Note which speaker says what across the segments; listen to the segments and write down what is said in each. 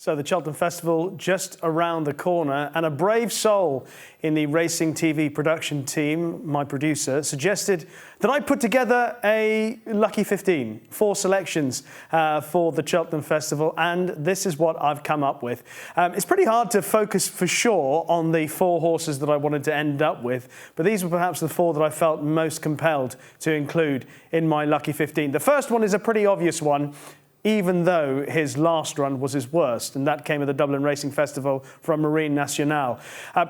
Speaker 1: So the Cheltenham Festival just around the corner, and a brave soul in the racing TV production team, my producer, suggested that I put together a lucky 15, 4 selections for the Cheltenham Festival, and this is what I've come up with. It's pretty hard to focus for sure on the 4 horses that I wanted to end up with, but these were perhaps the 4 that I felt most compelled to include in my lucky 15. The first one is a pretty obvious one, even though his last run was his worst, and that came at the Dublin Racing Festival from Marine Nationale.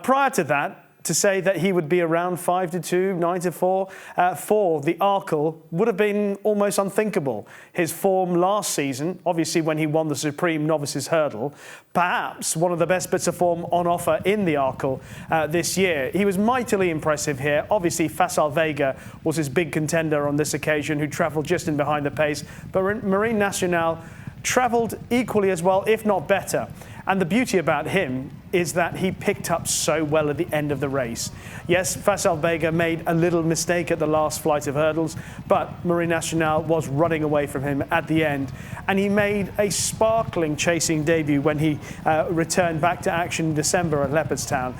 Speaker 1: Prior to that, to say that he would be around 5-2, 9-4 for the Arkle would have been almost unthinkable. His form last season, obviously when he won the Supreme Novices Hurdle, perhaps one of the best bits of form on offer in the Arkle this year. He was mightily impressive here. Obviously, Fergal Vega was his big contender on this occasion, who travelled just in behind the pace, but Marine Nationale travelled equally as well, if not better. And the beauty about him is that he picked up so well at the end of the race. Yes, Fergal Vega made a little mistake at the last flight of hurdles, but Marine Nationale was running away from him at the end. And he made a sparkling chasing debut when he returned back to action in December at Leopardstown.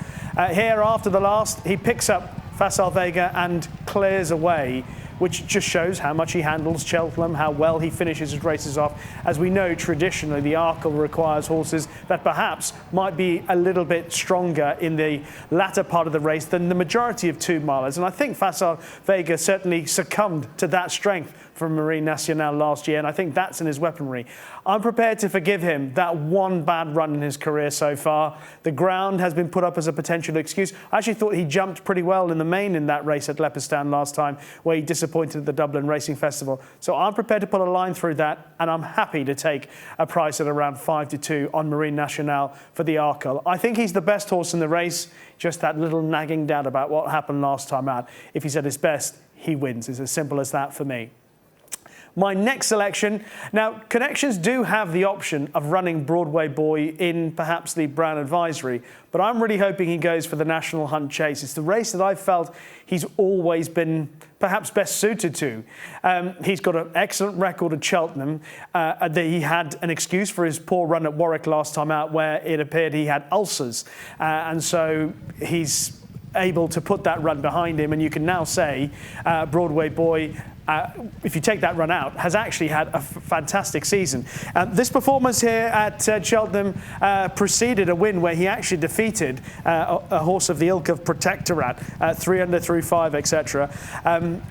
Speaker 1: Here, after the last, he picks up Fergal Vega and clears away, which just shows how much he handles Cheltenham, how well he finishes his races off. As we know, traditionally, the Arkle requires horses that perhaps might be a little bit stronger in the latter part of the race than the majority of 2-milers. And I think Fergal Vega certainly succumbed to that strength from Marine Nationale last year, and I think that's in his weaponry. I'm prepared to forgive him that one bad run in his career so far. The ground has been put up as a potential excuse. I actually thought he jumped pretty well in the main in that race at Leopardstown last time, where he disappointed at the Dublin Racing Festival. So I'm prepared to put a line through that, and I'm happy to take a price at around 5-2 on Marine Nationale for the Arkle. I think he's the best horse in the race, just that little nagging doubt about what happened last time out. If he's at his best, he wins. It's as simple as that for me. My next selection, now connections do have the option of running Broadway Boy in perhaps the Brown Advisory, but I'm really hoping he goes for the National Hunt Chase. It's the race that I've felt he's always been perhaps best suited to. He's got an excellent record at Cheltenham. He had an excuse for his poor run at Warwick last time out, where it appeared he had ulcers, and so he's able to put that run behind him, and you can now say Broadway Boy, if you take that run out, has actually had a fantastic season. This performance here at Cheltenham preceded a win where he actually defeated a horse of the ilk of Protectorat, 3 under through 5, etc.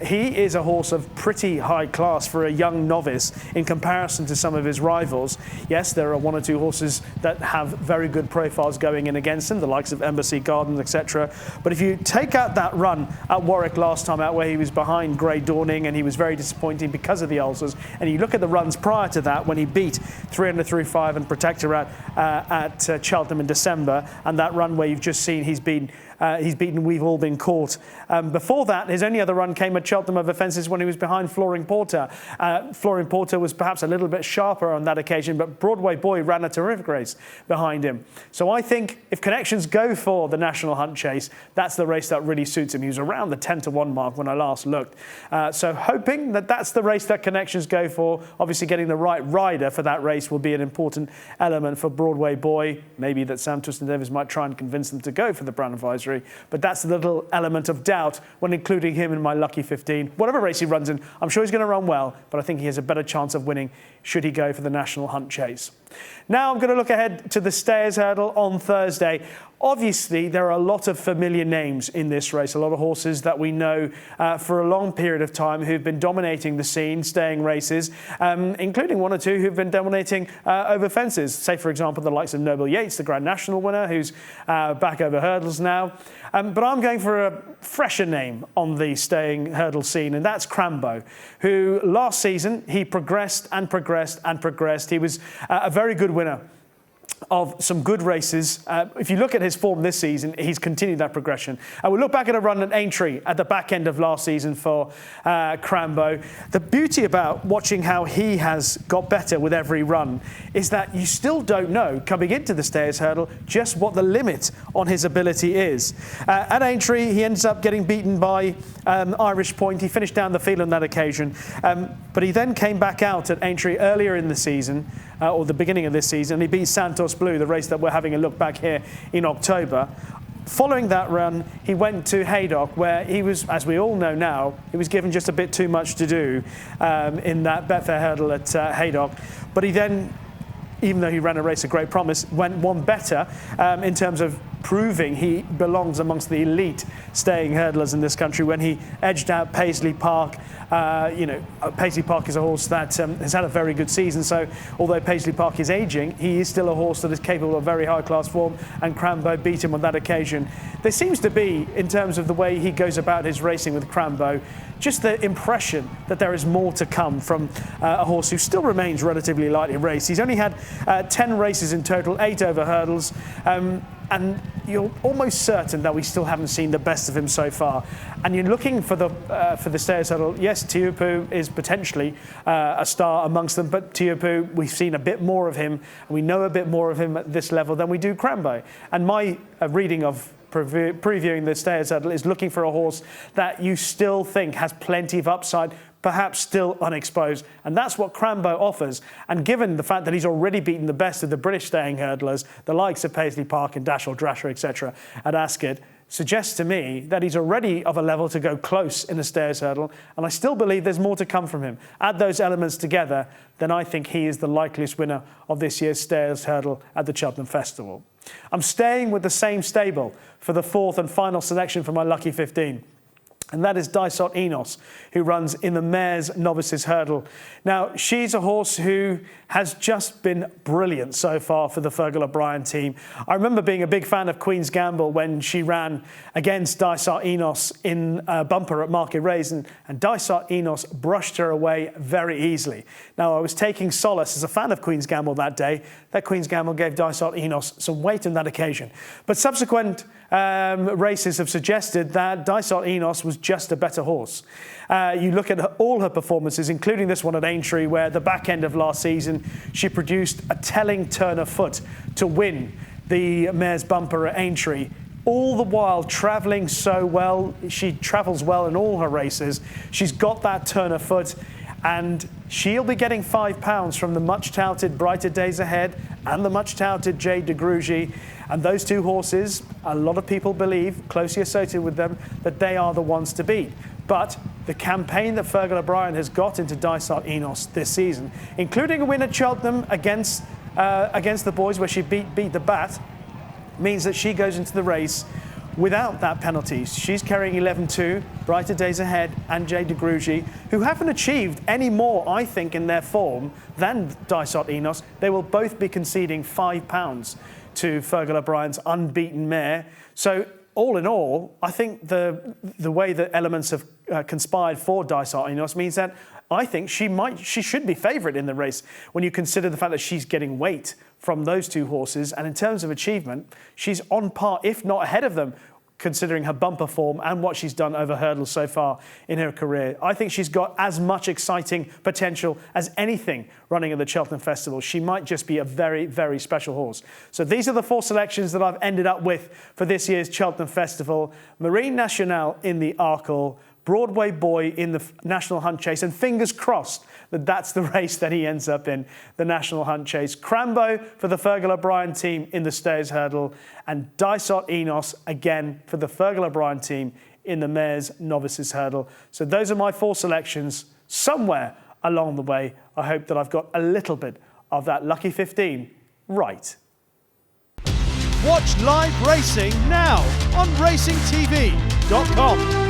Speaker 1: He is a horse of pretty high class for a young novice in comparison to some of his rivals. Yes, there are 1 or 2 horses that have very good profiles going in against him, the likes of Embassy Gardens, etc. But if you take out that run at Warwick last time out, where he was behind Grey Dawning and he was very disappointing because of the ulcers, and you look at the runs prior to that when he beat 3 under through 5 and Protectorat at Cheltenham in December, and that run where you've just seen he's beaten We've All Been Caught. Before that, his only other run came at Cheltenham over fences when he was behind Flooring Porter. Flooring Porter was perhaps a little bit sharper on that occasion, but Broadway Boy ran a terrific race behind him. So I think if connections go for the National Hunt Chase, that's the race that really suits him. He was around the 10-1 mark when I last looked. So hoping that that's the race that connections go for. Obviously getting the right rider for that race will be an important element for Broadway Boy. Maybe that Sam Twiston-Davies might try and convince them to go for the Brown Advisory. But that's a little element of doubt when including him in my lucky 15. Whatever race he runs in, I'm sure he's going to run well, but I think he has a better chance of winning should he go for the National Hunt Chase. Now I'm going to look ahead to the Stayers Hurdle on Thursday. Obviously, there are a lot of familiar names in this race, a lot of horses that we know for a long period of time who've been dominating the scene, staying races, including 1 or 2 who've been dominating over fences. Say, for example, the likes of Noble Yates, the Grand National winner, who's back over hurdles now. But I'm going for a fresher name on the staying hurdle scene, and that's Crambo, who last season, he progressed and progressed and progressed. He was a very good winner of some good races. If you look at his form this season, he's continued that progression. We look back at a run at Aintree at the back end of last season for Crambo. The beauty about watching how he has got better with every run is that you still don't know, coming into the Stayers Hurdle, just what the limit on his ability is. At Aintree, he ends up getting beaten by Irish Point. He finished down the field on that occasion, but he then came back out at Aintree earlier in the season or the beginning of this season. He beat Santos Blue, the race that we're having a look back here in October. Following that run, he went to Haydock, where he was, as we all know now, he was given just a bit too much to do in that Betfair hurdle at Haydock. But he then, even though he ran a race of great promise, went one better in terms of proving he belongs amongst the elite staying hurdlers in this country when he edged out Paisley Park. Paisley Park is a horse that has had a very good season, so although Paisley Park is aging, he is still a horse that is capable of very high-class form, and Crambo beat him on that occasion. There seems to be, in terms of the way he goes about his racing with Crambo, just the impression that there is more to come from a horse who still remains relatively lightly raced. He's only had 10 races in total, 8 over hurdles, and you're almost certain that we still haven't seen the best of him so far. And you're looking for the Stayers hurdle. Yes, Teahupoo is potentially a star amongst them, but Teahupoo, we've seen a bit more of him, and we know a bit more of him at this level than we do Crambo. And my reading of previewing the Stayers hurdle is looking for a horse that you still think has plenty of upside, perhaps still unexposed, and that's what Crambo offers. And given the fact that he's already beaten the best of the British staying hurdlers, the likes of Paisley Park and Dashel Drasher, etc., at Ascot, suggests to me that he's already of a level to go close in the Stayers hurdle, and I still believe there's more to come from him. Add those elements together, then I think he is the likeliest winner of this year's Stayers hurdle at the Cheltenham Festival. I'm staying with the same stable for the fourth and final selection for my Lucky 15. And that is Dysart Enos, who runs in the Mares Novices Hurdle. Now, she's a horse who has just been brilliant so far for the Fergal O'Brien team. I remember being a big fan of Queen's Gamble when she ran against Dysart Enos in a bumper at Market Race, and Dysart Enos brushed her away very easily. Now, I was taking solace as a fan of Queen's Gamble that day that Queen's Gamble gave Dysart Enos some weight on that occasion. But subsequent races have suggested that Dysart Enos was just a better horse. You look at all her performances, including this one at Aintree, where at the back end of last season she produced a telling turn of foot to win the Mares Bumper at Aintree. All the while travelling so well. She travels well in all her races. She's got that turn of foot, and she'll be getting £5 from the much-touted Brighter Days Ahead and the much-touted Jade de Grugy. And those two horses, a lot of people believe, closely associated with them, that they are the ones to beat. But the campaign that Fergal O'Brien has got into Dysart Enos this season, including a win at Cheltenham against the boys where she beat the Bat, means that she goes into the race without that penalty. She's carrying 11-2, Brighter Days Ahead and Jade de Grugy, who haven't achieved any more, I think, in their form than Dysart Enos. They will both be conceding £5 to Fergal O'Brien's unbeaten mare. So all in all, I think the way that elements have conspired for Dysart Enos means that I think she should be favourite in the race when you consider the fact that she's getting weight from those two horses. And in terms of achievement, she's on par, if not ahead of them, considering her bumper form and what she's done over hurdles so far in her career. I think she's got as much exciting potential as anything running at the Cheltenham Festival. She might just be a very, very special horse. So these are the 4 selections that I've ended up with for this year's Cheltenham Festival. Marine Nationale in the Arkle, Broadway Boy in the National Hunt Chase, and fingers crossed that that's the race that he ends up in, the National Hunt Chase. Crambo for the Fergal O'Brien team in the Stayers Hurdle, and Dysart Enos again for the Fergal O'Brien team in the Mares Novices Hurdle. So those are my 4 selections. Somewhere along the way, I hope that I've got a little bit of that Lucky 15 right.
Speaker 2: Watch live racing now on racingtv.com.